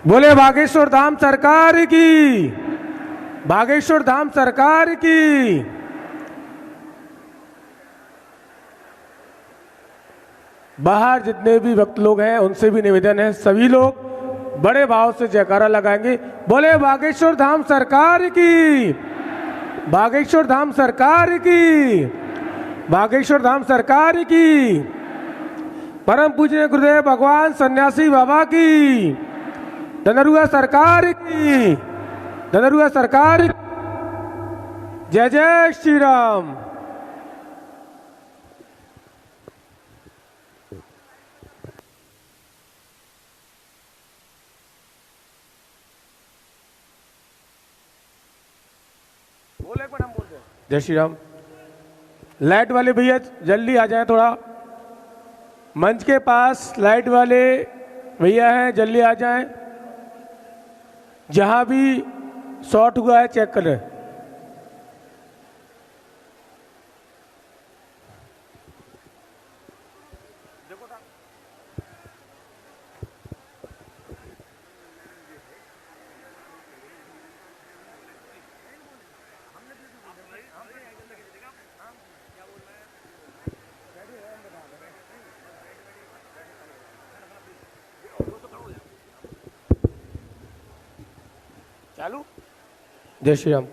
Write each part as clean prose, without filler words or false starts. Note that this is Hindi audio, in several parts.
बोले बागेश्वर धाम सरकार की, बागेश्वर धाम सरकार की। बाहर जितने भी भक्त लोग हैं उनसे भी निवेदन है, सभी लोग बड़े भाव से जयकारा लगाएंगे। बोले बागेश्वर धाम सरकार की, बागेश्वर धाम सरकार की, बागेश्वर धाम सरकार की। परम पूज्य गुरुदेव भगवान सन्यासी बाबा की, धनरुआ सरकार की, धनरुआ सरकार। जय जय श्री राम। बोले पर हम बोलते हैं जय श्री राम। लाइट वाले भैया जल्दी आ जाएं, थोड़ा मंच के पास लाइट वाले भैया हैं, जल्दी आ जाएं। जहां भी शॉर्ट हुआ है चेक करें। चालू। जय श्री राम।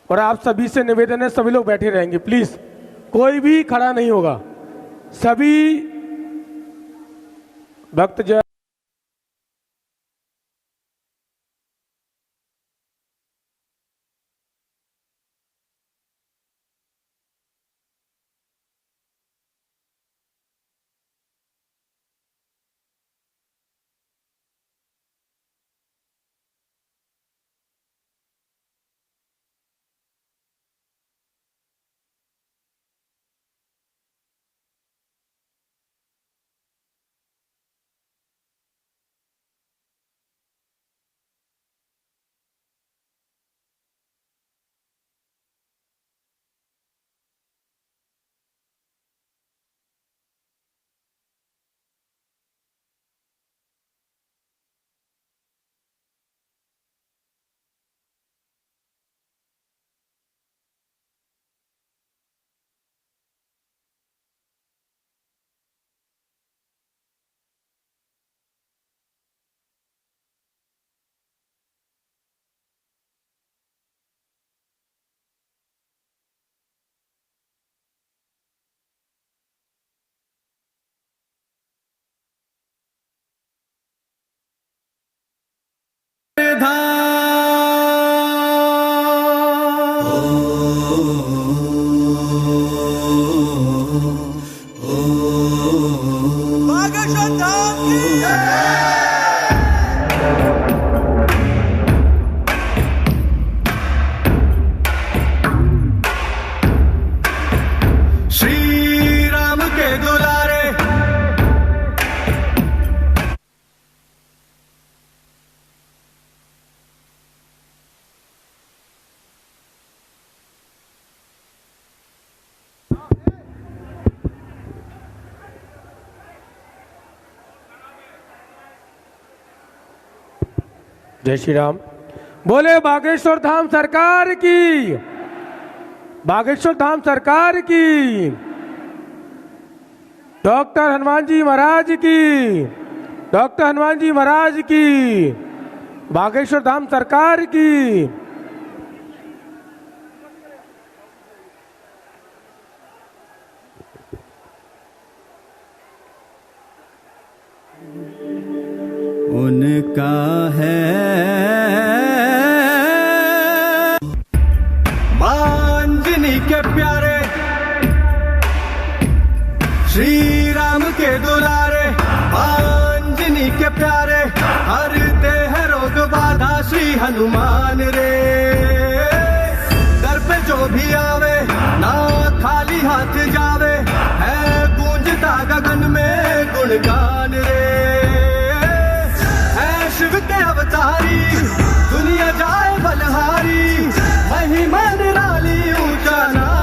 और आप सभी से निवेदन है, सभी लोग बैठे रहेंगे प्लीज, कोई भी खड़ा नहीं होगा। सभी भक्तजन जय श्री राम। बोले बागेश्वर धाम सरकार की, बागेश्वर धाम सरकार की। डॉक्टर हनुमान जी महाराज की, डॉक्टर हनुमान जी महाराज की, बागेश्वर धाम सरकार की। उनका है मांजनी के प्यारे, श्री राम के दुलारे, मांजनी के प्यारे, हरते हैं रोग बाधा श्री हनुमान रे। दर पे जो भी आवे ना खाली हाथ जावे, है गूंजता गगन में गुणगान रे। शिव के अवतारी दुनिया जाए बलहारी, महिमा निराली ऊंचा नाम।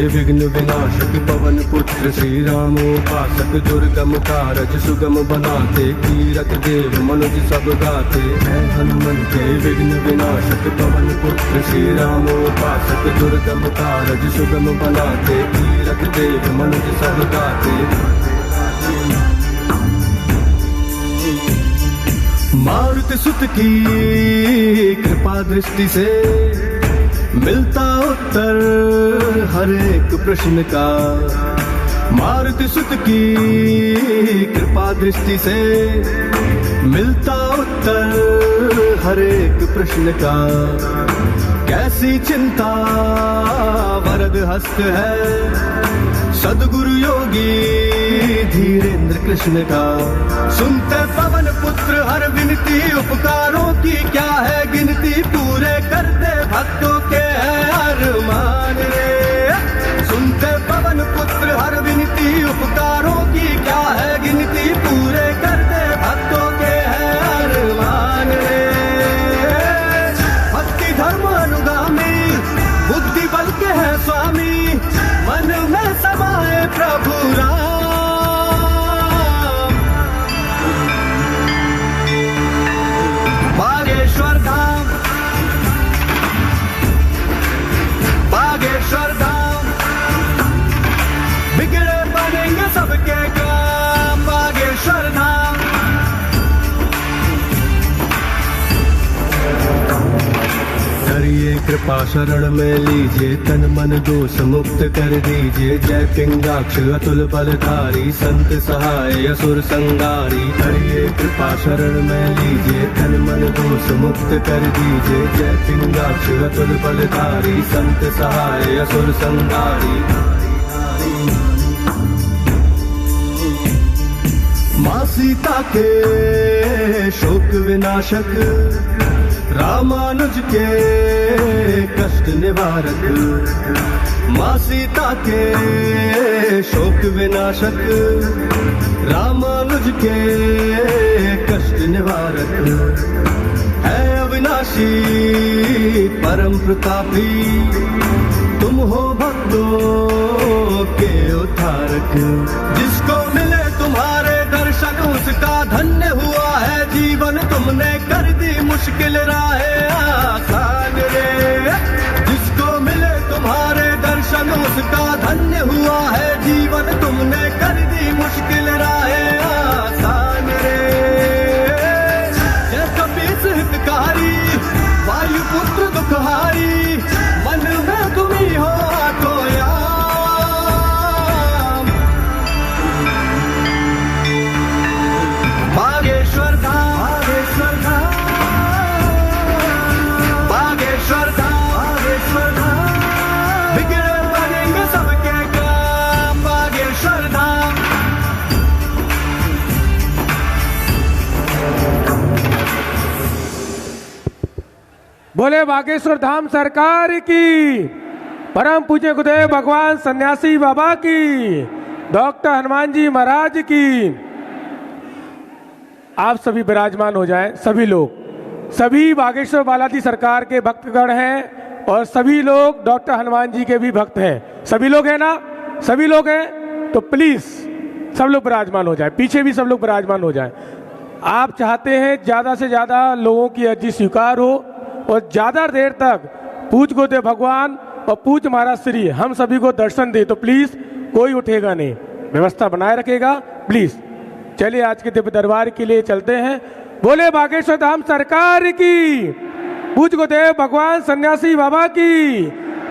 विघ्न विनाशक पवन पुत्र श्री राम उपासक दुर्गम कारज सुगम बनाते कीरत देव मनुज सब गाते हैं हनुमन के विघ्न विनाशक पवन पुत्र श्री राम उपासक दुर्गम कारज सुगम बनाते कीरत देव मनुज सब गाते। मारुति सुत की कृपा दृष्टि से मिलता उत्तर हर एक प्रश्न का। मारुति सुत की कृपा दृष्टि से मिलता उत्तर हर एक प्रश्न का। कैसी चिंता वरद हस्त है सदगुरु योगी धीरेन्द्र कृष्ण का। सुनते पवन पुत्र हर विनती उपकारों की क्या है गिनती पूरे करते भक्तों के हैं अरमान रे। सुनते पवन पुत्र हर विनती उपकारों की क्या है गिनती पूरे करते भक्तों के हैं अरमान रे। भक्ति धर्म अनुगामी बुद्धि बल के हैं स्वामी मन में समाए प्रभु राम। बागेश्वर धाम बागेश्वर धाम बिगड़े बनेंगे सबके काम। बागेश्वर धाम करिए कृपा शरण में लीजिए तन मन दोष मुक्त कर दीजिए। जय पिंगाक्ष अतुल बलधारी संत सहाय असुर संगारी। करिए कृपा शरण में लीजिए तन मन दोष मुक्त कर दीजिए। जय पिंगाक्ष अतुल बलधारी संत सहाय असुर संगारी। माँ सीता के शोक विनाशक रामानुज के कष्ट निवारक। माँ सीता के शोक विनाशक रामानुज के कष्ट निवारक। है अविनाशी परम प्रतापी तुम हो भक्तों के उद्धारक। जिसको मिले तुम्हारे दर्शन उसका धन्य हुआ है जीवन तुमने कर दी मुश्किल राहें आसान रे। जिसको मिले तुम्हारे दर्शन उसका धन्य हुआ है जीवन तुमने कर दी मुश्किल राहें आसान रे। जय कपीस हितकारी वायुपुत्र दुखहारी मन में तुम ही हो आठो याम। बागेश्वर धाम बागेश्वर धाम बागेश्वर धाम बागेश्वर धाम बिगड़े बनेंगे सबके काम। बागेश्वर धाम बोले बागेश्वर धाम सरकार की। परम पूज्य गुरुदेव भगवान सन्यासी बाबा की, डॉक्टर हनुमान जी महाराज की। आप सभी विराजमान हो जाएं, सभी लोग। सभी बागेश्वर बालाजी सरकार के भक्तगण हैं और सभी लोग डॉक्टर हनुमान जी के भी भक्त हैं। सभी लोग हैं ना? सभी लोग हैं तो प्लीज सब लोग विराजमान हो जाएं। पीछे भी सब लोग विराजमान हो जाएं। आप चाहते हैं ज्यादा से ज्यादा लोगों की अर्जी स्वीकार हो और ज्यादा देर तक पूज्य गुरुदेव भगवान और पूज्य महाराज श्री हम सभी को दर्शन दे, तो प्लीज कोई उठेगा नहीं, व्यवस्था बनाए रखेगा प्लीज। चलिए आज के दिव्य दरबार के लिए चलते हैं। बोले बागेश्वर धाम सरकार की, पूज्य गुरुदेव भगवान सन्यासी बाबा की,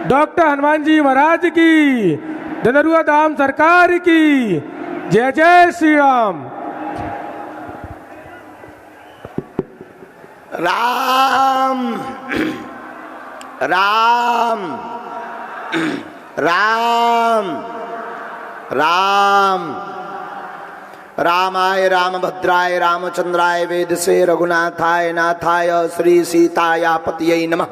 डॉक्टर हनुमान जी महाराज की, धनरुआ धाम सरकार की। जय जय श्री राम। राम राम राम राम रामाय रामभद्राय रामचंद्राय वेदसे रघुनाथाय नाथाय श्री सीताया पतये नमः।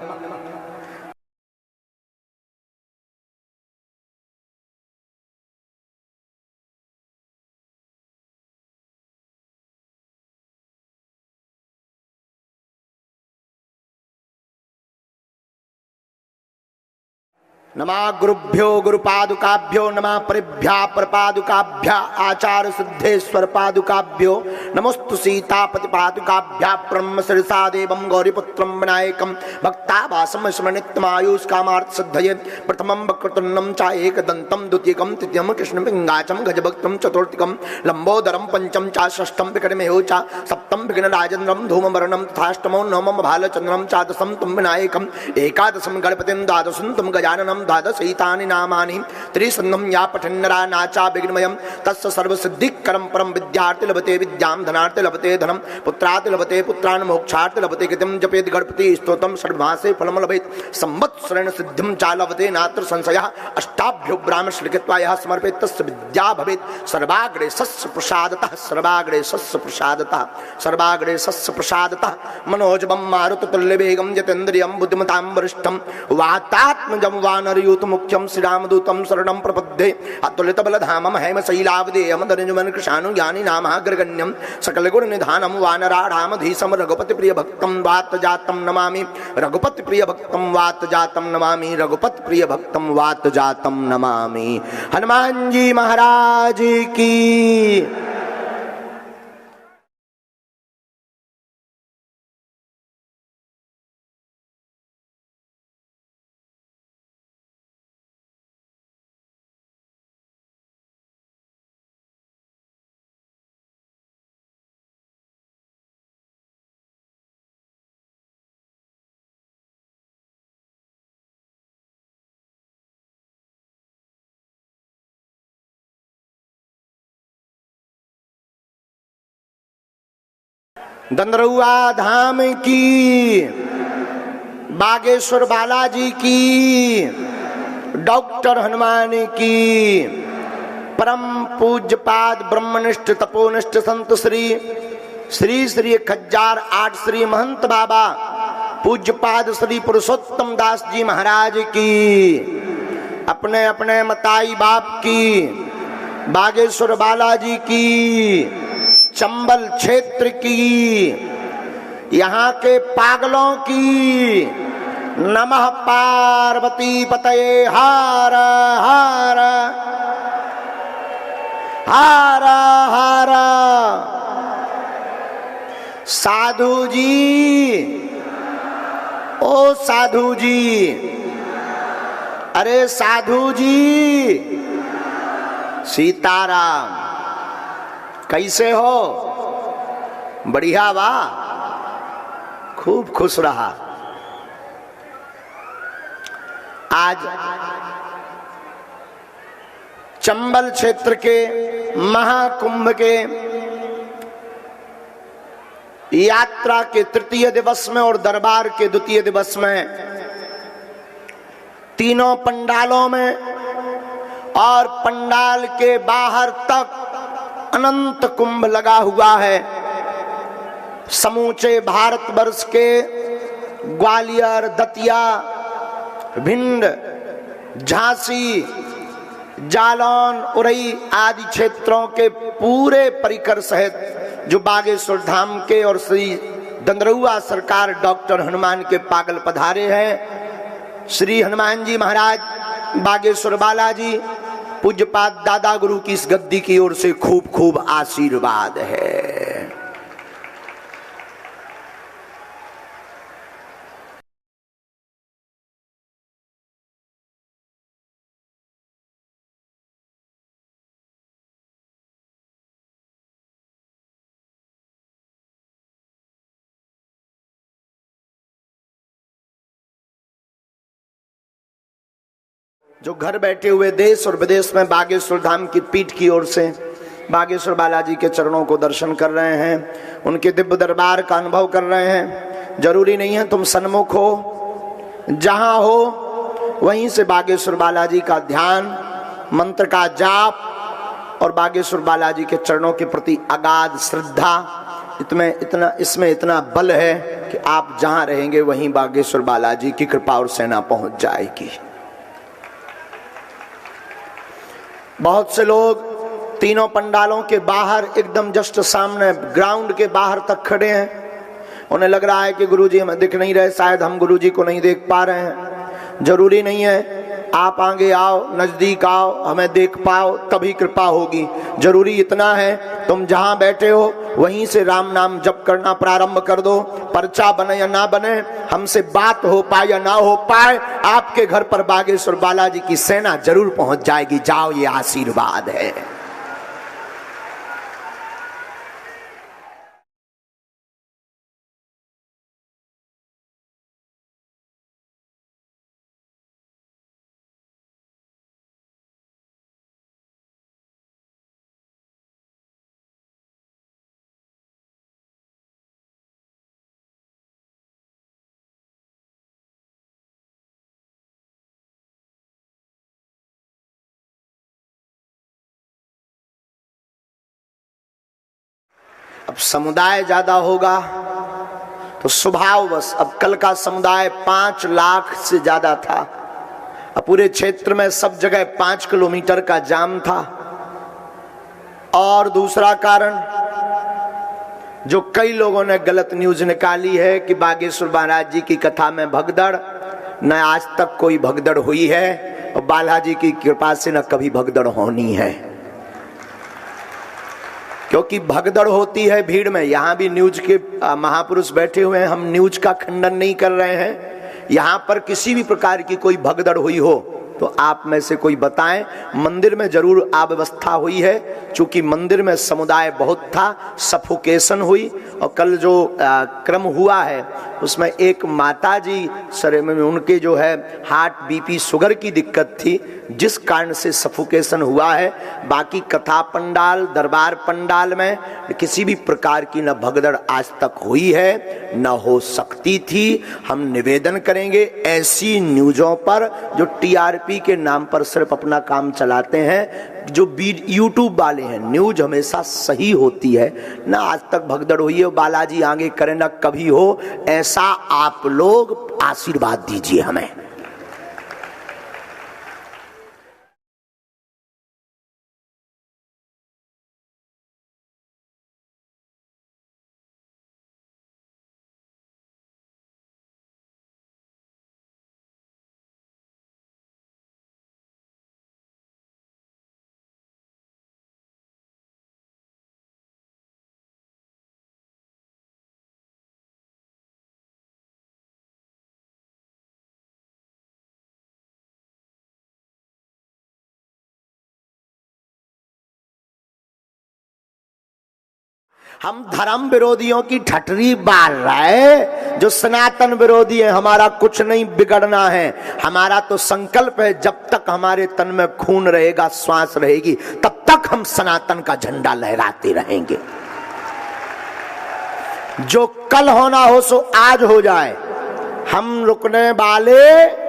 नमा गुरुभ्यो गुरुपादुकाभ्यो नमा परिभ्या परपादुकाभ्या आचार्य सिद्धेश्वर पादुकाभ्यो नमोस्तु सीतापति पादुकाभ्या ब्रह्म शिरसा देवं गौरीपुत्रं विनायकं भक्तावासं स्मरणित्मायुष कामार्थ सिद्धये प्रथमं वक्रतुण्डं च एकदन्तं द्वितीयकं तृतीयं कृष्णपिङ्गाचं गजभक्तं चतुर्थकं लंबोदरं पंचम च षष्ठं विकटमेव च सप्तम विघ्नराजेन्द्रं धूमवर्णं तथाष्टमो नवमं भालचन्द्रं च दशं तं विनायकं एकादशं गणपतिं द्वादशं तं गजाननं द्वादशैतानि नामानि त्रिसन्धं या पठन्नरा नाचा विघ्नमयं तस्य सर्वसिद्धिकरं परं विद्यार्थी लभते विद्यां धनार्थी लभते धनं पुत्रार्थी लभते पुत्रान् मोक्षार्थी लभते गतिं जपेत गणपति स्तोत्रं सर्वमासे फलं लभेत संवत्सरेण सिद्धिं च लभते नात्र संशयः अष्टाभ्यो ब्राह्मणस्य लिखित्वा यः समर्पेत तस्य विद्या भवेत् सर्वाग्रे सस्य प्रसादतः सर्वाग्रे सस्य प्रसादतः सर्वाग्रे सस्य प्रसादतः मनोजवं मारुततुल्यवेगं जितेन्द्रियं बुद्धिमतां वरिष्ठं वातात्मजं वानरयूत मुख्यं श्रीरामदूतं शरणं प्रपद्ये अतुलितबलधामं हेमशैलावदेयं दनुजमनकृशानुज्ञानि नामाग्रगण्यं सकलगुणनिधानं वानराणामधीशं रघुपतिप्रियभक्तं वातजातं नमामि रघुपतिप्रियभक्तं वातजातं नमामि रघुपतिप्रियभक्तं वातजातं नमामि। हनुमान जी महाराज की। दंदरुआ धाम की, बागेश्वर बालाजी की, डॉक्टर हनुमान की, परम पूज्यपाद ब्रह्मनिष्ठ तपोनिष्ठ संत श्री श्री श्री खज्जार आठ श्री महंत बाबा पूज्यपाद श्री पुरुषोत्तम दास जी महाराज की, अपने अपने मताई बाप की, बागेश्वर बालाजी की, चंबल क्षेत्र की, यहाँ के पागलों की, नमः पार्वती पतये हर हर हर हर। साधु जी, ओ साधु जी, अरे साधु जी, सीताराम, कैसे हो? बढ़िया बा, खूब खुश रहा। आज चंबल क्षेत्र के महाकुंभ के यात्रा के तृतीय दिवस में और दरबार के द्वितीय दिवस में तीनों पंडालों में और पंडाल के बाहर तक अनंत कुंभ लगा हुआ है। समूचे भारतवर्ष के ग्वालियर, दतिया, भिंड, झांसी, जालौन, उरई आदि क्षेत्रों के पूरे परिकर सहित जो बागेश्वर धाम के और श्री दंदरुआ सरकार डॉक्टर हनुमान के पागल पधारे हैं। श्री हनुमान जी महाराज बागेश्वर बालाजी पूज्यपाद दादा गुरु की इस गद्दी की ओर से खूब खूब आशीर्वाद है। जो घर बैठे हुए देश और विदेश में बागेश्वर धाम की पीठ की ओर से बागेश्वर बालाजी के चरणों को दर्शन कर रहे हैं, उनके दिव्य दरबार का अनुभव कर रहे हैं। जरूरी नहीं है तुम सन्मुख हो, जहां हो वहीं से बागेश्वर बालाजी का ध्यान, मंत्र का जाप और बागेश्वर बालाजी के चरणों के प्रति अगाध श्रद्धा, इसमें इतना बल है कि आप जहां रहेंगे वहीं बागेश्वर बालाजी की कृपा और सेना पहुंच जाएगी। बहुत से लोग तीनों पंडालों के बाहर एकदम जस्ट सामने ग्राउंड के बाहर तक खड़े हैं। उन्हें लग रहा है कि गुरुजी हमें दिख नहीं रहे, शायद हम गुरुजी को नहीं देख पा रहे हैं। जरूरी नहीं है, आप आगे आओ, नजदीक आओ, हमें देख पाओ, तभी कृपा होगी। जरूरी इतना है, तुम जहां बैठे हो वहीं से राम नाम जप करना प्रारंभ कर दो। पर्चा बने या ना बने, हमसे बात हो पाए या ना हो पाए, आपके घर पर बागेश्वर बालाजी की सेना जरूर पहुंच जाएगी। जाओ, ये आशीर्वाद है। अब समुदाय ज्यादा होगा तो स्वभाववश, अब कल का समुदाय 5 लाख से ज्यादा था। अब पूरे क्षेत्र में सब जगह 5 किलोमीटर का जाम था। और दूसरा कारण जो कई लोगों ने गलत न्यूज निकाली है कि बागेश्वर महाराज जी की कथा में भगदड़, न आज तक कोई भगदड़ हुई है और बालाजी की कृपा से न कभी भगदड़ होनी है। क्योंकि भगदड़ होती है भीड़ में। यहां भी न्यूज के महापुरुष बैठे हुए हैं, हम न्यूज का खंडन नहीं कर रहे हैं। यहां पर किसी भी प्रकार की कोई भगदड़ हुई हो तो आप में से कोई बताएं। मंदिर में जरूर अव्यवस्था हुई है, चूंकि मंदिर में समुदाय बहुत था, सफोकेशन हुई। और कल जो क्रम हुआ है उसमें एक माता जी सर में उनके जो है हार्ट बीपी शुगर की दिक्कत थी, जिस कारण से सफोकेशन हुआ है। बाकी कथा पंडाल, दरबार पंडाल में किसी भी प्रकार की न भगदड़ आज तक हुई है, न हो सकती थी। हम निवेदन करेंगे ऐसी न्यूज़ों पर जो टीआरपी के नाम पर सिर्फ अपना काम चलाते हैं, जो यूट्यूब वाले हैं, न्यूज हमेशा सही होती है। ना आज तक भगदड़ हुई है, बालाजी आगे करे ना कभी हो, ऐसा आप लोग आशीर्वाद दीजिए हमें। हम धर्म विरोधियों की ठटरी बार रहे, जो सनातन विरोधी है। हमारा कुछ नहीं बिगड़ना है, हमारा तो संकल्प है जब तक हमारे तन में खून रहेगा, श्वास रहेगी, तब तक हम सनातन का झंडा लहराते रहेंगे। जो कल होना हो सो आज हो जाए, हम रुकने वाले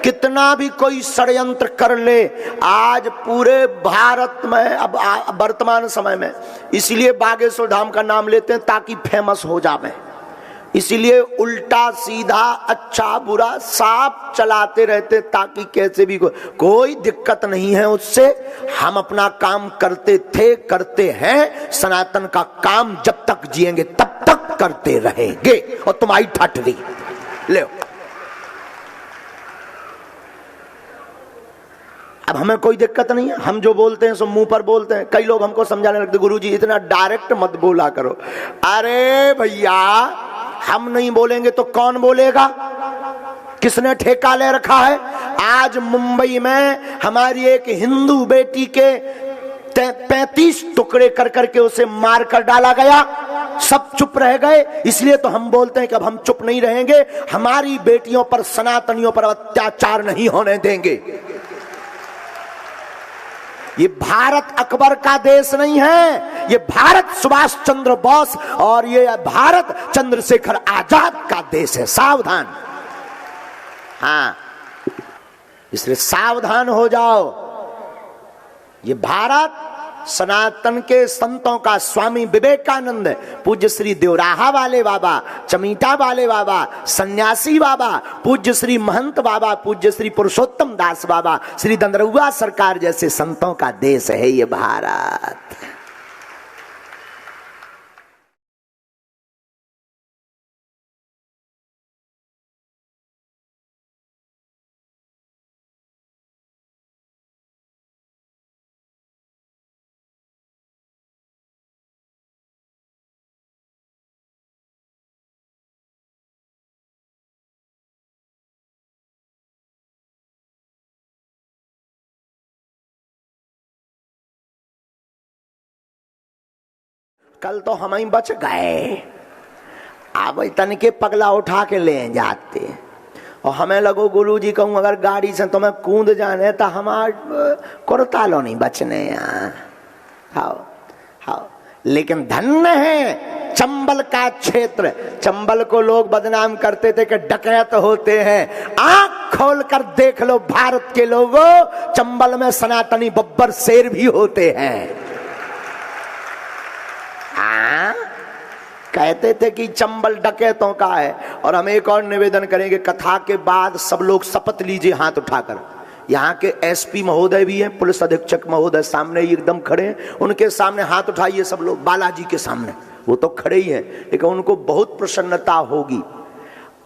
कितना भी कोई षड्यंत्र कर ले। आज पूरे भारत में, अब वर्तमान समय में, इसलिए बागेश्वर धाम का नाम लेते हैं ताकि फेमस हो जावे। इसलिए उल्टा सीधा, अच्छा बुरा साफ चलाते रहते ताकि कैसे भी कोई दिक्कत नहीं है उससे। हम अपना काम करते थे, करते हैं। सनातन का काम जब तक जिएंगे तब तक करते रहेंगे। और तुम्हारी ठटरी ले, अब हमें कोई दिक्कत नहीं है। हम जो बोलते हैं सो मुंह पर बोलते हैं। कई लोग हमको समझाने लगते, गुरुजी इतना डायरेक्ट मत बोला करो। अरे भैया, हम नहीं बोलेंगे तो कौन बोलेगा? किसने ठेका ले रखा है? आज मुंबई में हमारी एक हिंदू बेटी के 35 टुकड़े कर करके उसे मार कर डाला गया, सब चुप रह गए। इसलिए तो हम बोलते हैं कि अब हम चुप नहीं रहेंगे, हमारी बेटियों पर, सनातनियों पर अत्याचार नहीं होने देंगे। ये भारत अकबर का देश नहीं है, ये भारत सुभाष चंद्र बोस और ये भारत चंद्रशेखर आजाद का देश है। सावधान, हाँ, इसलिए सावधान हो जाओ। ये भारत सनातन के संतों का स्वामी विवेकानंद, पूज्य श्री देवराहा वाले बाबा, चमीटा वाले बाबा, सन्यासी बाबा, पूज्य श्री महंत बाबा, पूज्य श्री पुरुषोत्तम दास बाबा, श्री दंदरुआ सरकार जैसे संतों का देश है ये भारत। कल तो हम ही बच गए, अब तन के पगला उठा के ले जाते। और हमें लगो गुरु जी कहूँ अगर गाड़ी से तुम्हें कूद जाने तो हमार कुर्ता लो नहीं बचने यहाँ। हाँ हाँ, लेकिन धन्य है चंबल का क्षेत्र। चंबल को लोग बदनाम करते थे कि डकैत होते हैं। आंख खोल कर देख लो भारत के लोगों, चंबल में सनातनी बब्बर शेर भी होते हैं। कहते थे कि चंबल डकैतों का है। और हम एक और निवेदन करेंगे, कथा के बाद सब लोग शपथ लीजिए हाथ उठाकर। यहाँ के एसपी महोदय भी हैं, पुलिस अधीक्षक महोदय सामने ही एकदम खड़े हैं, उनके सामने हाथ उठाइए सब लोग। बालाजी के सामने वो तो खड़े ही हैं, लेकिन उनको बहुत प्रसन्नता होगी।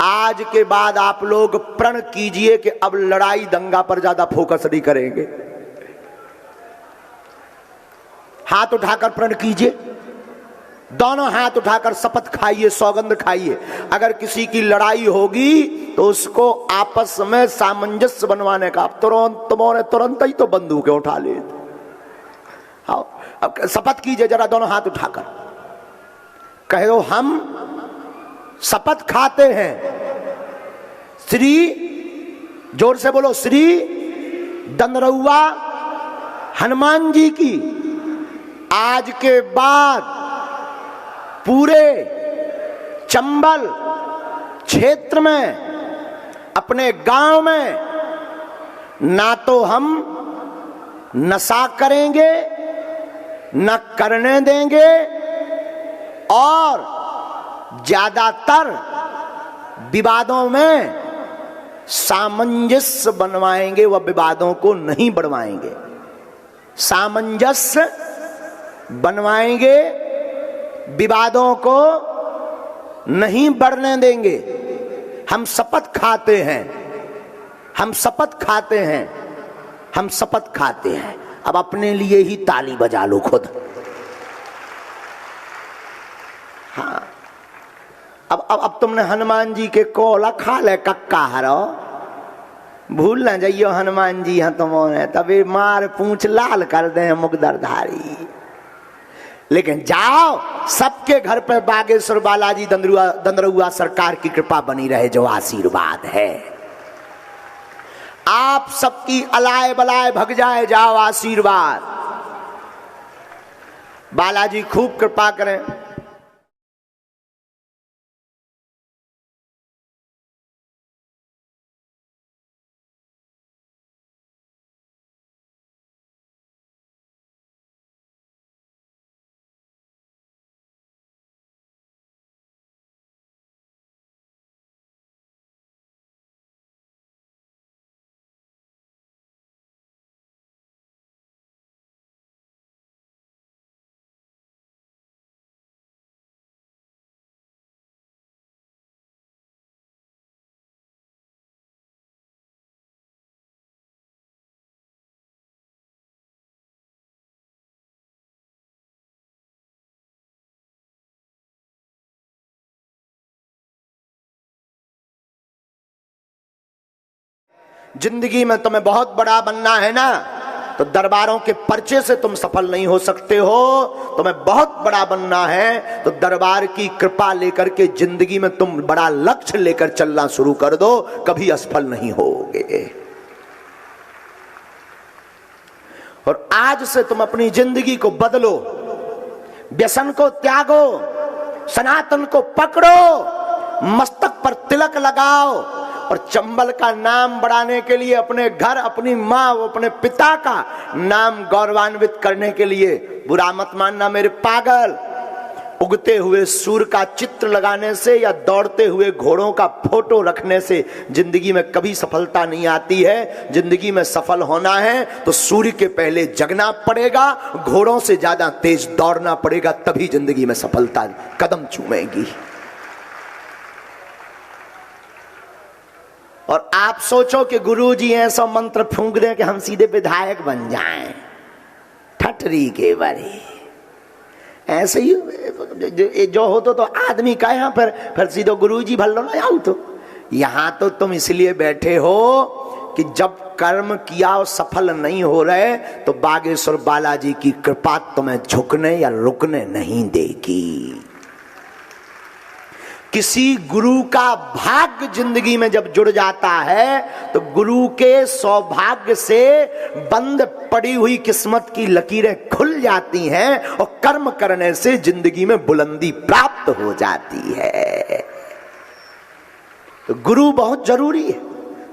आज के बाद आप लोग प्रण कीजिए कि अब लड़ाई दंगा पर ज्यादा फोकस नहीं करेंगे। हाथ उठाकर प्रण कीजिए, दोनों हाथ उठाकर शपथ खाइए, सौगंध खाइए। अगर किसी की लड़ाई होगी तो उसको आपस में सामंजस्य बनवाने का। तुरंत ही तो बंदूकें उठा ले। हाँ, अब शपथ कीजिए जरा दोनों हाथ उठाकर, कहो हम शपथ खाते हैं श्री, जोर से बोलो, श्री दंदरउआ हनुमान जी की आज के बाद पूरे चंबल क्षेत्र में, अपने गांव में ना तो हम नशा करेंगे, न करने देंगे, और ज्यादातर विवादों में सामंजस्य बनवाएंगे, वह विवादों को नहीं बढ़वाएंगे। सामंजस्य बनवाएंगे, विवादों को नहीं बढ़ने देंगे। हम शपथ खाते हैं, हम शपथ खाते हैं, हम शपथ खाते हैं। अब अपने लिए ही ताली बजा लो खुद। हाँ, अब तुमने हनुमान जी के कोला खा ले कक्का हरो, भूल ना जाइयो हनुमान जी हैं तुमने, तभी मार पूंछ लाल कर दे मुकदरधारी। लेकिन जाओ, सबके घर पे बागेश्वर बालाजी दंदरउआ सरकार की कृपा बनी रहे, जो आशीर्वाद है। आप सबकी अलाय बलाय भग जाए, जाओ आशीर्वाद। बालाजी खूब कृपा करें। जिंदगी में तुम्हें बहुत बड़ा बनना है ना, तो दरबारों के पर्चे से तुम सफल नहीं हो सकते हो। तुम्हें बहुत बड़ा बनना है तो दरबार की कृपा लेकर के जिंदगी में तुम बड़ा लक्ष्य लेकर चलना शुरू कर दो, कभी असफल नहीं होगे। और आज से तुम अपनी जिंदगी को बदलो, व्यसन को त्यागो, सनातन को पकड़ो, मस्तक पर तिलक लगाओ, और चंबल का नाम बढ़ाने के लिए, अपने घर, अपनी माँ, अपने पिता का नाम गौरवान्वित करने के लिए, बुरा मत मानना मेरे पागल, उगते हुए सूर्य का चित्र लगाने से या दौड़ते हुए घोड़ों का फोटो रखने से जिंदगी में कभी सफलता नहीं आती है। जिंदगी में सफल होना है तो सूर्य के पहले जगना पड़ेगा, घोड़ों से ज्यादा तेज दौड़ना पड़ेगा, तभी जिंदगी में सफलता कदम चूमेगी। और आप सोचो कि गुरुजी ऐसा मंत्र फूंक दें कि हम सीधे विधायक बन जाएं, ठटरी के बारे ऐसे ही जो हो तो आदमी का यहाँ फिर सीधे गुरुजी भल्लो ना आऊ। तो यहाँ तो तुम इसलिए बैठे हो कि जब कर्म किया और सफल नहीं हो रहे तो बागेश्वर बालाजी की कृपा तुम्हें झुकने या रुकने नहीं देगी। किसी गुरु का भाग्य जिंदगी में जब जुड़ जाता है तो गुरु के सौभाग्य से बंद पड़ी हुई किस्मत की लकीरें खुल जाती हैं और कर्म करने से जिंदगी में बुलंदी प्राप्त हो जाती है। तो गुरु बहुत जरूरी है।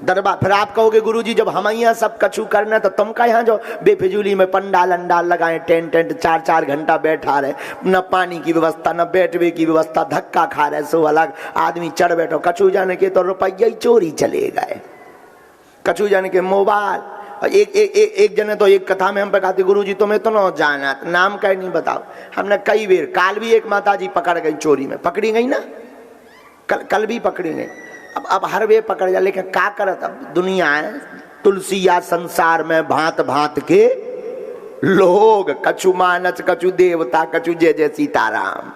दरबार फिर आप कहोगे गुरुजी जब हम यहाँ सब कछु करना तो तुम का यहाँ जो बेफिजूली में पंडाल अंडाल लगाए, टेंट टेंट 4-4 घंटा बैठा रहे, न पानी की व्यवस्था न बैठवे की व्यवस्था, धक्का खा रहे, सो अलग आदमी चढ़ बैठो। कछु जाने के तो रुपया ही चोरी चले गए, कछु जाने के मोबाइल। एक जने तो एक कथा में हम पे कहते गुरुजी तुम्हें तो न जाना, नाम का ही नहीं बताओ। हमने कई बेर, काल भी एक माता जी पकड़ गई चोरी में, पकड़ी गई ना, कल भी पकड़ी गई। अब हर वे पकड़ जा, लेकिन क्या करत अब दुनिया है, तुलसी या संसार में भांत भांत के लोग, कछु मानस कछु देवता कछु जय जय सीताराम।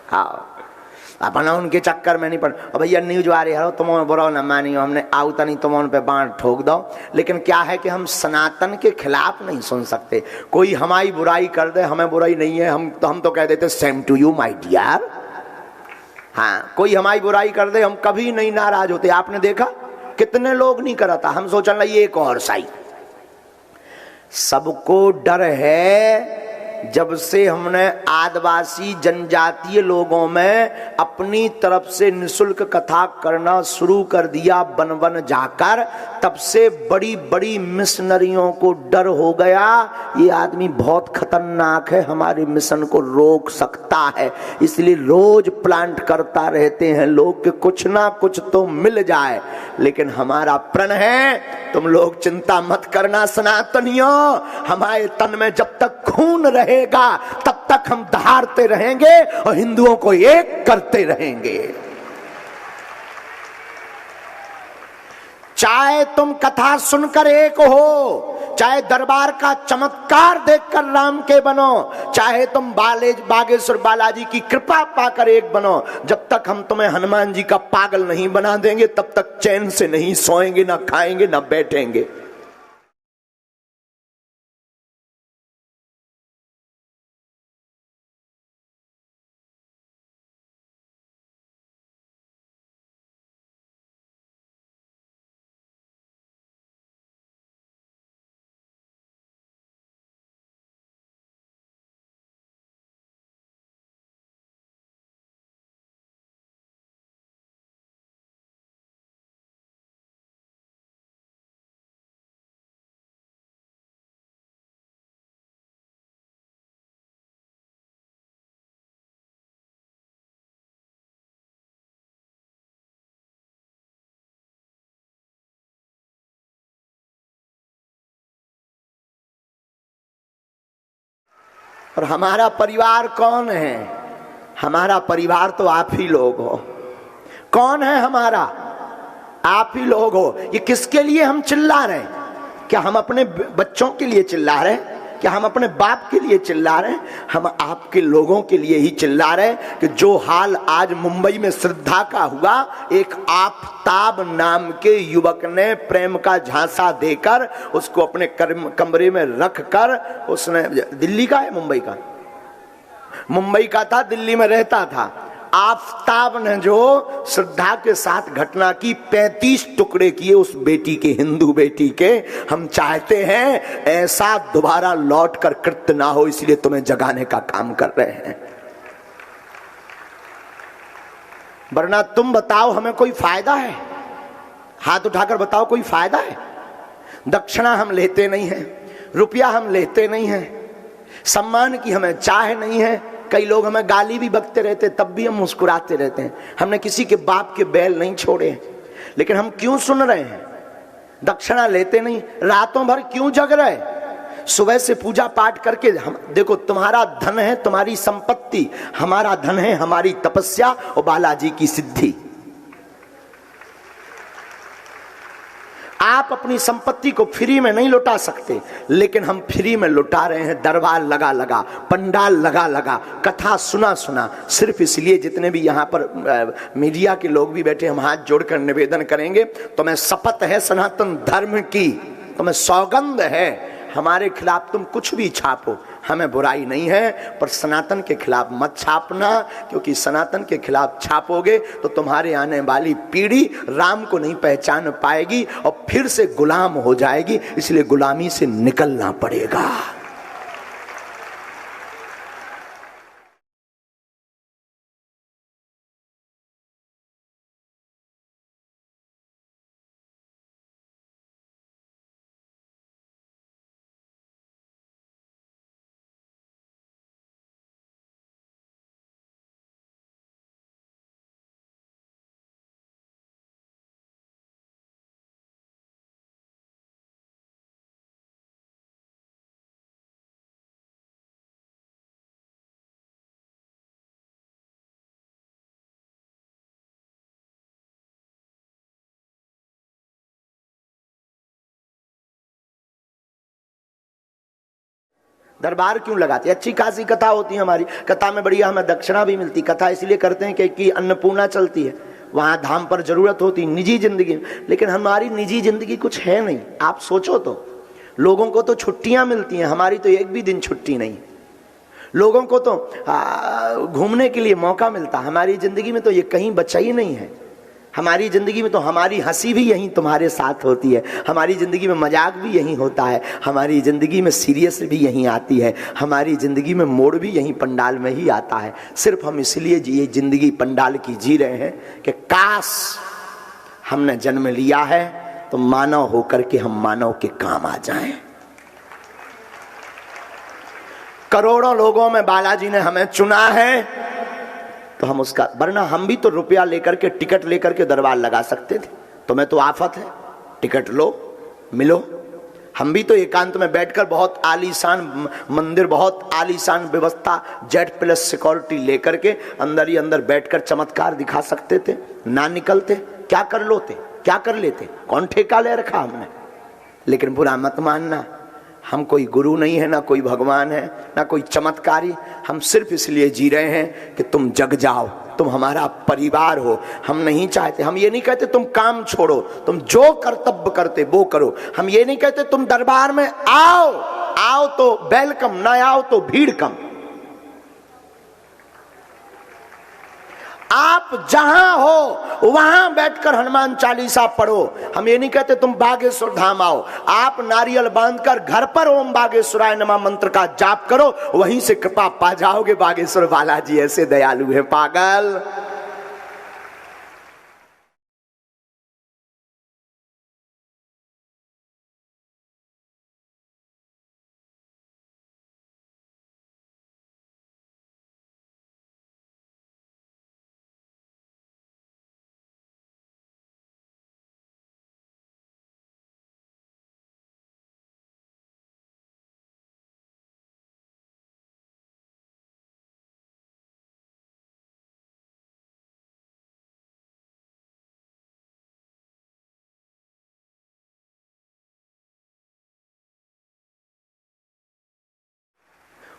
हाँ अपना उनके चक्कर में नहीं पड़। अब भैया न्यूज वाले हरो तुम बुरा न मानियो, हमने आउता नहीं तुम उन पे बाण ठोक दो। लेकिन क्या है कि हम सनातन के खिलाफ नहीं सुन सकते। कोई हमारी बुराई कर दे, हमें बुराई नहीं है, हम तो कह देते same to you my dear. हाँ कोई हमारी बुराई कर दे हम कभी नहीं नाराज होते। आपने देखा कितने लोग नहीं करता, हम सोचने लगे एक और सही। सबको डर है जब से हमने आदिवासी जनजातीय लोगों में अपनी तरफ से निःशुल्क कथा करना शुरू कर दिया वन वन जाकर, तब से बड़ी बड़ी मिशनरियों को डर हो गया ये आदमी बहुत खतरनाक है, हमारे मिशन को रोक सकता है। इसलिए रोज प्लांट करता रहते हैं लोग कि कुछ ना कुछ तो मिल जाए। लेकिन हमारा प्रण है तुम लोग चिंता मत करना सनातनियों, हमारे तन में जब तक खून रहेगा तब तक हम दहाड़ते रहेंगे और हिंदुओं को एक करते रहेंगे। चाहे तुम कथा सुनकर एक हो, चाहे दरबार का चमत्कार देखकर राम के बनो, चाहे तुम बागेश्वर बालाजी की कृपा पाकर एक बनो, जब तक हम तुम्हें हनुमान जी का पागल नहीं बना देंगे तब तक चैन से नहीं सोएंगे, ना खाएंगे, ना बैठेंगे। और हमारा परिवार कौन है? हमारा परिवार तो आप ही लोग हो। कौन है हमारा? आप ही लोग हो। ये किसके लिए हम चिल्ला रहे हैं? क्या हम अपने बच्चों के लिए चिल्ला रहे हैं? क्या हम अपने बाप के लिए चिल्ला रहे हैं? हम आपके लोगों के लिए ही चिल्ला रहे हैं कि जो हाल आज मुंबई में श्रद्धा का हुआ, एक आफताब नाम के युवक ने प्रेम का झांसा देकर उसको अपने कमरे में रख कर, उसने दिल्ली का है मुंबई का था, दिल्ली में रहता था। आफताब ने जो श्रद्धा के साथ घटना की 35 टुकड़े किए उस बेटी के, हिंदू बेटी के। हम चाहते हैं ऐसा दोबारा लौट कर कृत्य ना हो, इसलिए तुम्हें जगाने का काम कर रहे हैं। वरना तुम बताओ हमें कोई फायदा है? हाथ उठाकर बताओ कोई फायदा है? दक्षिणा हम लेते नहीं हैं, रुपया हम लेते नहीं हैं, सम्मान की हमें चाह नहीं है। कई लोग हमें गाली भी बकते रहते तब भी हम मुस्कुराते रहते हैं। हमने किसी के बाप के बैल नहीं छोड़े, लेकिन हम क्यों सुन रहे हैं? दक्षिणा लेते नहीं, रातों भर क्यों जग रहे? सुबह से पूजा पाठ करके हम देखो, तुम्हारा धन है तुम्हारी संपत्ति, हमारा धन है हमारी तपस्या और बालाजी की सिद्धि। आप आप अपनी संपत्ति को फ्री में नहीं लुटा सकते, लेकिन हम फ्री में लुटा रहे हैं, दरबार लगा लगा, पंडाल लगा लगा, कथा सुना सुना। सिर्फ इसलिए जितने भी यहाँ पर मीडिया के लोग भी बैठे, हम हाथ जोड़कर निवेदन करेंगे, तुम्हें शपथ है सनातन धर्म की, तुम्हें सौगंध है, हमारे खिलाफ तुम कुछ भी छापो, हमें बुराई नहीं है, पर सनातन के खिलाफ मत छापना, क्योंकि सनातन के खिलाफ छापोगे तो तुम्हारे आने वाली पीढ़ी राम को नहीं पहचान पाएगी और फिर से गुलाम हो जाएगी, इसलिए गुलामी से निकलना पड़ेगा। दरबार क्यों लगाते? अच्छी खासी कथा होती है हमारी, कथा में बढ़िया हमें दक्षिणा भी मिलती। कथा इसलिए करते हैं कि अन्नपूर्णा चलती है, वहां धाम पर जरूरत होती निजी जिंदगी में, लेकिन हमारी निजी जिंदगी कुछ है नहीं। आप सोचो तो, लोगों को तो छुट्टियां मिलती हैं, हमारी तो एक भी दिन छुट्टी नहीं। लोगों को तो घूमने के लिए मौका मिलता, हमारी जिंदगी में तो ये कहीं बचा ही नहीं है। हमारी जिंदगी में तो हमारी हंसी भी यहीं तुम्हारे साथ होती है, हमारी जिंदगी में मजाक भी यहीं होता है, हमारी जिंदगी में सीरियस भी यहीं आती है, हमारी जिंदगी में मोड़ भी यहीं पंडाल में ही आता है। सिर्फ हम इसलिए ये जिंदगी पंडाल की जी रहे हैं कि काश हमने जन्म लिया है तो मानव होकर के हम मानव के काम आ जाएं। करोड़ों लोगों में बालाजी ने हमें चुना है तो हम उसका, वरना हम भी तो रुपया लेकर के, टिकट लेकर के दरबार लगा सकते थे। तुम्हें तो आफत है, टिकट लो, मिलो। हम भी तो एकांत में बैठकर बहुत आलीशान मंदिर, बहुत आलीशान व्यवस्था, जेट प्लस सिक्योरिटी लेकर के अंदर ही अंदर बैठकर चमत्कार दिखा सकते थे। ना निकलते क्या कर लोते, क्या कर लेते, कौन ठेका ले रखा हमने। लेकिन बुरा मत मानना, हम कोई गुरु नहीं है, ना कोई भगवान है, ना कोई चमत्कारी। हम सिर्फ इसलिए जी रहे हैं कि तुम जग जाओ, तुम हमारा परिवार हो। हम नहीं चाहते, हम ये नहीं कहते तुम काम छोड़ो, तुम जो कर्तव्य करते वो करो। हम ये नहीं कहते तुम दरबार में आओ, आओ तो वेलकम, ना आओ तो भीड़ कम। आप जहां हो वहां बैठकर हनुमान चालीसा पढ़ो। हम ये नहीं कहते तुम बागेश्वर धाम आओ, आप नारियल बांधकर घर पर ओम बागेश्वराय नमः मंत्र का जाप करो, वहीं से कृपा पा जाओगे। बागेश्वर बालाजी ऐसे दयालु है पागल।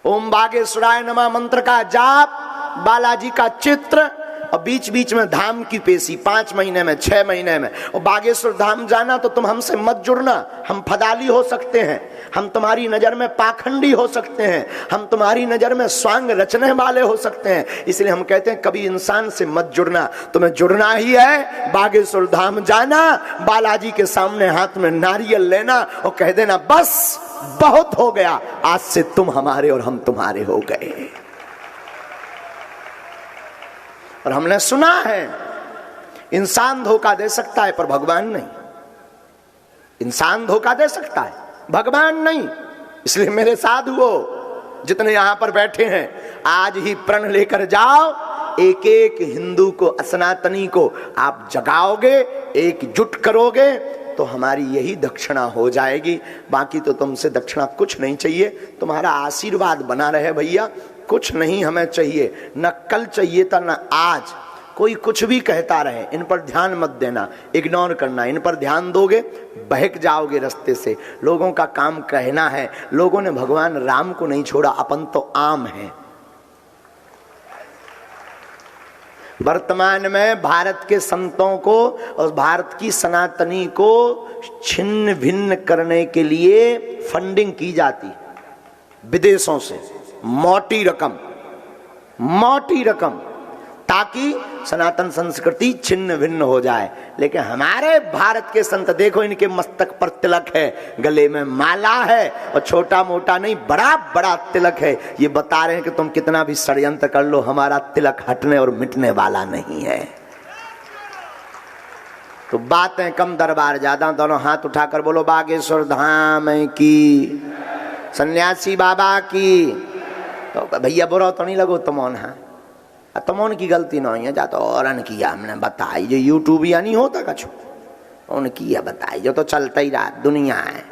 ओम बागेश्वराय नमः मंत्र का जाप, बालाजी का चित्र और बीच बीच में धाम की पेशी 5 महीने में, 6 महीने में। और बागेश्वर धाम जाना तो तुम हमसे मत जुड़ना, हम फदाली हो सकते हैं, हम तुम्हारी नजर में पाखंडी हो सकते हैं, हम तुम्हारी नजर में स्वांग रचने वाले हो सकते हैं। इसलिए हम कहते हैं कभी इंसान से मत जुड़ना, तुम्हें जुड़ना ही है बागेश्वर धाम जाना, बालाजी के सामने हाथ में नारियल लेना और कह देना बस बहुत हो गया, आज से तुम हमारे और हम तुम्हारे हो गए। और हमने सुना है इंसान धोखा दे सकता है पर भगवान नहीं। इंसान धोखा दे सकता है, भगवान नहीं। इसलिए मेरे साधुओं जितने यहां पर बैठे हैं, आज ही प्रण लेकर जाओ, एक एक हिंदू को, सनातनी को आप जगाओगे, एकजुट करोगे तो हमारी यही दक्षिणा हो जाएगी। बाकी तो तुमसे दक्षिणा कुछ नहीं चाहिए, तुम्हारा आशीर्वाद बना रहे भैया, कुछ नहीं हमें चाहिए। न कल चाहिए था न आज, कोई कुछ भी कहता रहे, इन पर ध्यान मत देना, इग्नोर करना। इन पर ध्यान दोगे बहक जाओगे रास्ते से। लोगों का काम कहना है। लोगों ने भगवान राम को नहीं छोड़ा, अपन तो आम हैं। वर्तमान में भारत के संतों को और भारत की सनातनी को छिन्न भिन्न करने के लिए फंडिंग की जाती विदेशों से, मोटी रकम, ताकि सनातन संस्कृति छिन्न भिन्न हो जाए। लेकिन हमारे भारत के संत देखो, इनके मस्तक पर तिलक है, गले में माला है, और छोटा मोटा नहीं बड़ा बड़ा तिलक है। ये बता रहे हैं कि तुम कितना भी षड्यंत्र कर लो, हमारा तिलक हटने और मिटने वाला नहीं है। तो बातें कम, दरबार ज्यादा। दोनों हाथ उठाकर बोलो बागेश्वर धाम की, सन्यासी बाबा की। तो भैया बुरा तो नहीं लगो तुमोन, हाँ तुमोन की गलती नहीं है, जा तो और किया हमने बताई, जो यूट्यूब या नहीं होता कछु उनकी है बताई, जो तो चलता ही रहा, दुनिया है।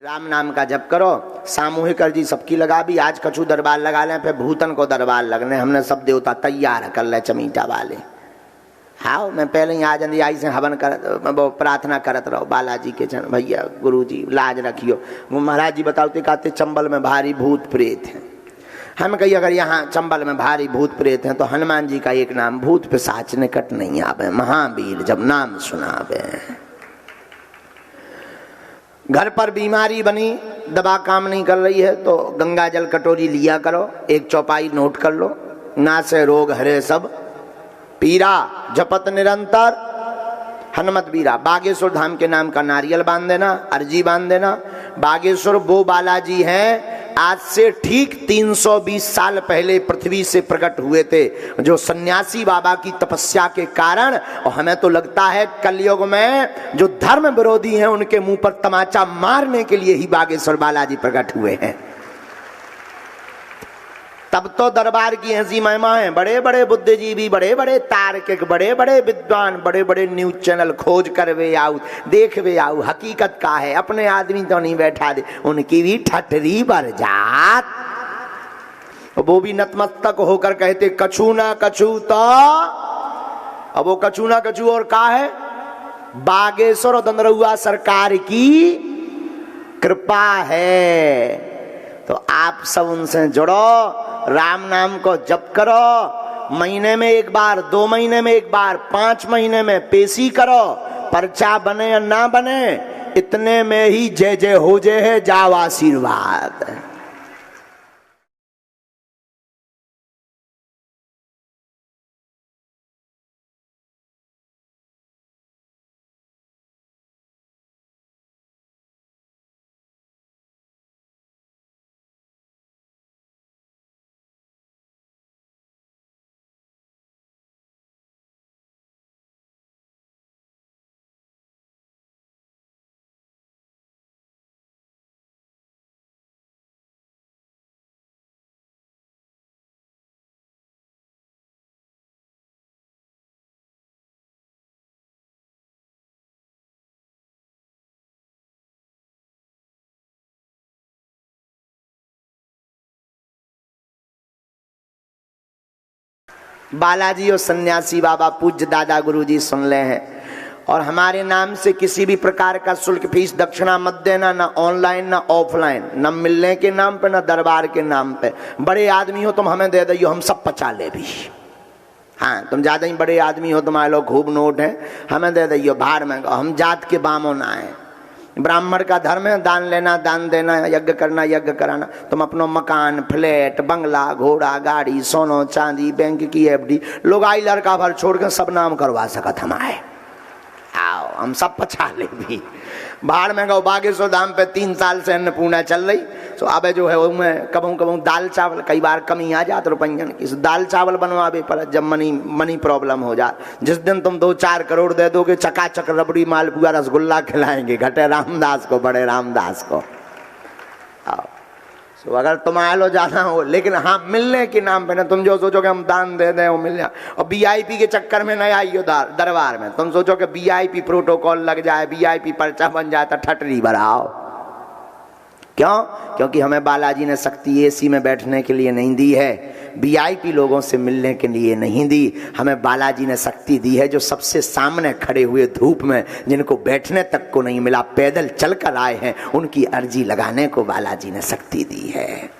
राम नाम का जप करो, सामूहिक अर्जी सबकी लगा भी। आज कछु दरबार लगा लें, फिर भूतन को दरबार लगने, हमने सब देवता तैयार कर ले चमीटा वाले। हाँ मैं पहले ही आज आई से हवन कर वो प्रार्थना करत रहो बालाजी के चरण, भैया गुरु जी लाज रखियो। वो महाराज जी बताते कहते चंबल में भारी भूत प्रेत हैं। हम कही अगर यहाँ चंबल में भारी भूत प्रेत हैं तो हनुमान जी का एक नाम, भूत पिशाच निकट नहीं आवे, महावीर जब नाम सुनावे। घर पर बीमारी बनी, दवा काम नहीं कर रही है तो गंगा जल कटोरी लिया करो, एक चौपाई नोट कर लो, ना से रोग हरे सब पीरा, जपत निरंतर हनुमत बीरा। बागेश्वर धाम के नाम का नारियल बांध देना, अर्जी बांध देना। बागेश्वर वो बालाजी हैं आज से ठीक 320 साल पहले पृथ्वी से प्रकट हुए थे, जो सन्यासी बाबा की तपस्या के कारण। और हमें तो लगता है कलयुग में जो धर्म विरोधी हैं उनके मुंह पर तमाचा मारने के लिए ही बागेश्वर बालाजी प्रकट हुए हैं। तब तो दरबार की ऐसी महिमा है, बड़े बड़े बुद्धिजीवी, बड़े बड़े तार्किक, बड़े बड़े विद्वान, बड़े बड़े न्यूज चैनल खोज कर वे आऊ, देख वे आऊ, हकीकत का है। अपने आदमी तो नहीं बैठा दे, उनकी भी ठठरी बरजात। वो भी नतमस्तक होकर कहते कछु ना कछु तो। अब वो कछु ना कछु और का है, बागेश्वर और दंदरुआ सरकार की कृपा है। तो आप सब उनसे जुड़ो, राम नाम को जप करो, महीने में एक बार, 2 महीने में एक बार, 5 महीने में पेशी करो। पर्चा बने या ना बने, इतने में ही जय जय हो जय है, जाओ आशीर्वाद। बालाजी और सन्यासी बाबा पूज्य दादा गुरुजी सुन ले हैं। और हमारे नाम से किसी भी प्रकार का शुल्क फीस दक्षिणा मत देना, ना ऑनलाइन ना ऑफलाइन, न मिलने के नाम पे ना दरबार के नाम पे। बड़े आदमी हो तुम हमें दे दो, हम सब पचा ले भी। हाँ तुम ज्यादा ही बड़े आदमी हो, तुम्हारे लोग खूब नोट है, हमें दे दियो भाड़ में। हम जात के बामो ना है, ब्राह्मण का धर्म है दान लेना दान देना, यज्ञ करना यज्ञ कराना। तुम अपनो मकान फ्लैट बंगला घोड़ा गाड़ी सोनो चांदी बैंक की एफडी लोग आई लड़का भर छोड़ कर सब नाम करवा सकत हमारे। आओ हम सब पछा ले भी। भाड़ में गो बागेश्वर धाम पे 3 साल से अन्नपूर्णा चल रही। तो अब जो है वो मैं कबू दाल चावल कई बार कमी आ जात रुपयन की, दाल चावल बनवावे पर जब मनी प्रॉब्लम हो जात। जिस दिन तुम 2-4 करोड़ दे दोगे चकाचक रबड़ी मालपुआ रसगुल्ला खिलाएंगे, घटे रामदास को, बड़े रामदास को। तो अगर तुम आ लो जाना हो, लेकिन हाँ मिलने के नाम पे ना तुम जो सोचो कि हम दान दे दें वो मिल जाए। और वीआईपी के चक्कर में नहीं आइयो दरबार में। तुम सोचो कि वीआईपी प्रोटोकॉल लग जाए, वीआईपी पर्चा बन जाए तो ठटरी बढ़ाओ। क्यों? क्योंकि हमें बालाजी ने शक्ति एसी में बैठने के लिए नहीं दी है, वीआईपी लोगों से मिलने के लिए नहीं दी। हमें बालाजी ने शक्ति दी है जो सबसे सामने खड़े हुए धूप में, जिनको बैठने तक को नहीं मिला, पैदल चलकर आए हैं, उनकी अर्जी लगाने को बालाजी ने शक्ति दी है।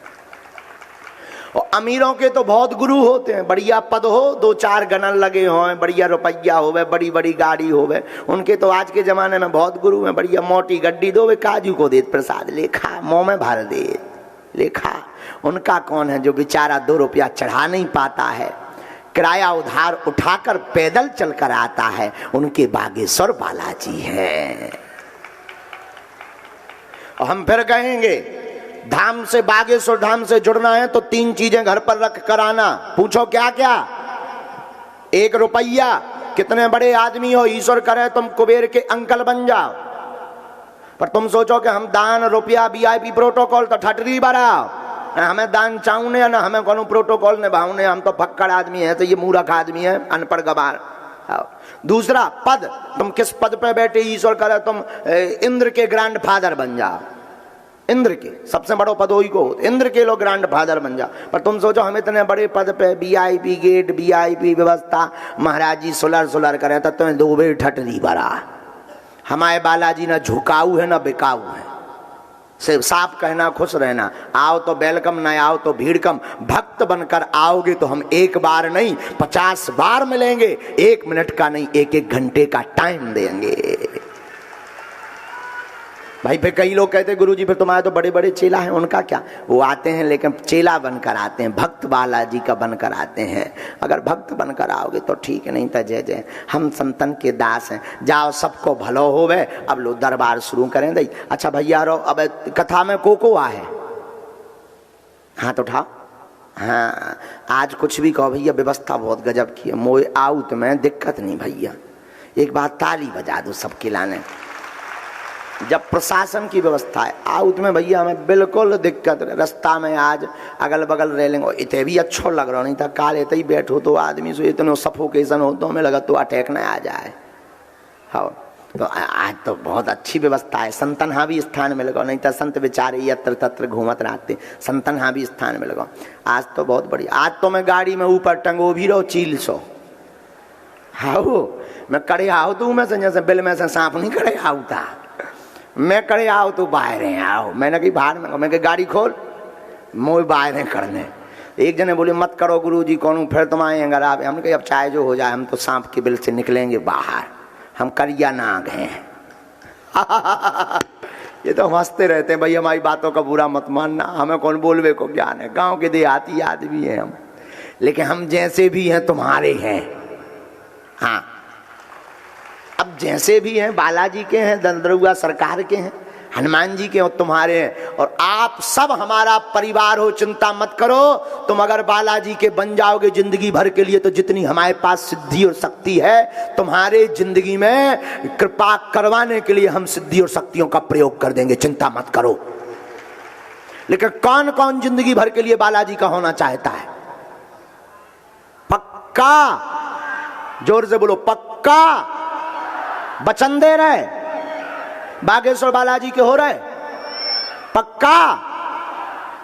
और अमीरों के तो बहुत गुरु होते हैं, बढ़िया पद हो, 2-4 गनल लगे हों, बढ़िया रुपया होवे, बड़ी बड़ी गाड़ी होवे, उनके तो आज के जमाने में बहुत गुरु हैं। बढ़िया मोटी गड्डी दो, वे काजू को देत प्रसाद लेखा, मुंह में भर दे लेखा। उनका कौन है जो बेचारा 2 रुपया चढ़ा नहीं पाता है, किराया उधार उठाकर पैदल चलकर आता है, उनके बागेश्वर बालाजी हैं। और हम फिर कहेंगे धाम से, बागेश्वर धाम से जुड़ना है तो 3 चीजें घर पर रख कर आना। पूछो क्या क्या? 1 रुपया, कितने बड़े आदमी हो, ईश्वर करे तुम कुबेर के अंकल बन जाओ। पर तुम सोचो कि हम दान रुपया वीआईपी प्रोटोकॉल तो ठटरी बढ़ाओ, हमें दान चाहूने ना हमें कोनो प्रोटोकॉल निभाऊने, हम तो फक्कड़ आदमी है, तो ये मूर्ख आदमी है, अनपढ़ गवार। दूसरा पद, तुम किस पद पे बैठे, ईश्वर करे तुम इंद्र के ग्रैंडफादर बन जाओ। इंद्र के सबसे बड़ो पद वही को, इंद्र के लोग ग्रैंडफादर बन जाओ। पर तुम सोचो हम इतने बड़े पद पे, वीआईपी गेट, वीआईपी व्यवस्था, महाराज जी सुलर करे तो तुम्हें 2 बेर ठटरी बड़ा। हमारे बालाजी ना झुकाऊ है ना बिकाऊ है, सिर्फ साफ कहना, खुश रहना। आओ तो वेलकम, ना आओ तो भीड़ कम। भक्त बनकर आओगे तो हम 1 बार नहीं 50 बार मिलेंगे, 1 मिनट का नहीं 1-1 घंटे का टाइम देंगे भाई। फिर कई लोग कहते गुरुजी फिर तुम्हारे तो बड़े बड़े चेला हैं, उनका क्या? वो आते हैं लेकिन चेला बनकर आते हैं, भक्त बालाजी का बनकर आते हैं। अगर भक्त बनकर आओगे तो ठीक है, नहीं तो जय जय। हम संतन के दास हैं, जाओ सबको भलो होवे। अब लोग दरबार शुरू करें दई। अच्छा भैया रो, अब कथा में को है, हाथ उठाओ। हाँ आज कुछ भी कहो भैया, व्यवस्था बहुत गजब की है, मोए आउट में दिक्कत नहीं भैया। एक बार ताली बजा दो सबके लाने। जब प्रशासन की व्यवस्था है, आउट में भैया हमें बिल्कुल दिक्कत है। रास्ता में आज अगल बगल रेलिंग, इतने भी अच्छा लग रहा नहीं था, काल इतने ही बैठो तो आदमी से इतने सफोकेशन हो तो हमें लगा तो अटैक न आ जाए। हाँ तो आज तो बहुत अच्छी व्यवस्था है। संतन हाँ भी स्थान में लगाओ, नहीं तो संत बेचारे यत्र तत्र घूमत रहते, संतन हाँ भी स्थान में लगाओ। आज तो बहुत बढ़िया। आज तो मैं गाड़ी में ऊपर टंगो भी रहो चील सो। हाँ मैं कड़े आओ तो मैं जैसे बिल में से सांप नहीं कड़े आओ था, मैं करे आओ तो बाहर आओ। मैंने कही बाहर में, मैं कही गाड़ी खोल, मोह बाहर करने। एक जने बोले मत करो गुरुजी कौन, फिर तुम आए अगर आप। हमने कही अब चाहे जो हो जाए, हम तो सांप के बिल से निकलेंगे बाहर, हम करिया नाग हैं। ये तो हंसते रहते हैं भाई, हमारी बातों का बुरा मत मानना, हमें कौन बोलवे को ज्ञान है, गांव के देहाती आदमी हैं हम, लेकिन हम जैसे भी हैं तुम्हारे हैं। हाँ अब जैसे भी हैं, बालाजी के हैं, दंदरुआ सरकार के हैं, हनुमान जी के और तुम्हारे हैं, और आप सब हमारा परिवार हो। चिंता मत करो, तुम अगर बालाजी के बन जाओगे जिंदगी भर के लिए, तो जितनी हमारे पास सिद्धि और शक्ति है, तुम्हारे जिंदगी में कृपा करवाने के लिए हम सिद्धि और शक्तियों का प्रयोग कर देंगे, चिंता मत करो। लेकिन कौन कौन जिंदगी भर के लिए बालाजी का होना चाहता है? पक्का, जोर से बोलो पक्का। वचन दे रहे बागेश्वर बालाजी के हो रहे पक्का?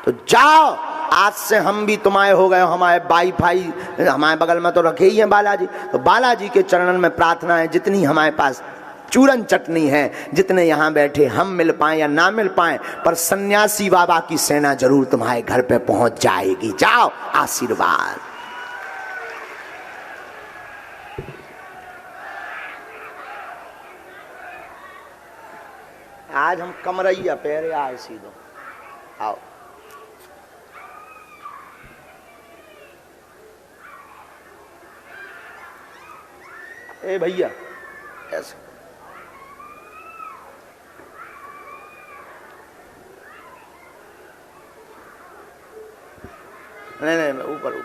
तो जाओ, आज से हम भी तुम्हारे हो गए। हमारे वाईफाई हमारे बगल में तो रखे ही हैं बालाजी, तो बालाजी के चरणन में प्रार्थना है, जितनी हमारे पास चूरन चटनी है, जितने यहाँ बैठे हम मिल पाए या ना मिल पाए, पर सन्यासी बाबा की सेना जरूर तुम्हारे घर पे पहुंच जाएगी। जाओ, आशीर्वाद। आज हम कमरैया पैरे आए सीधो। आओ ए भैया, ऐसे नहीं नहीं ऊपर ऊपर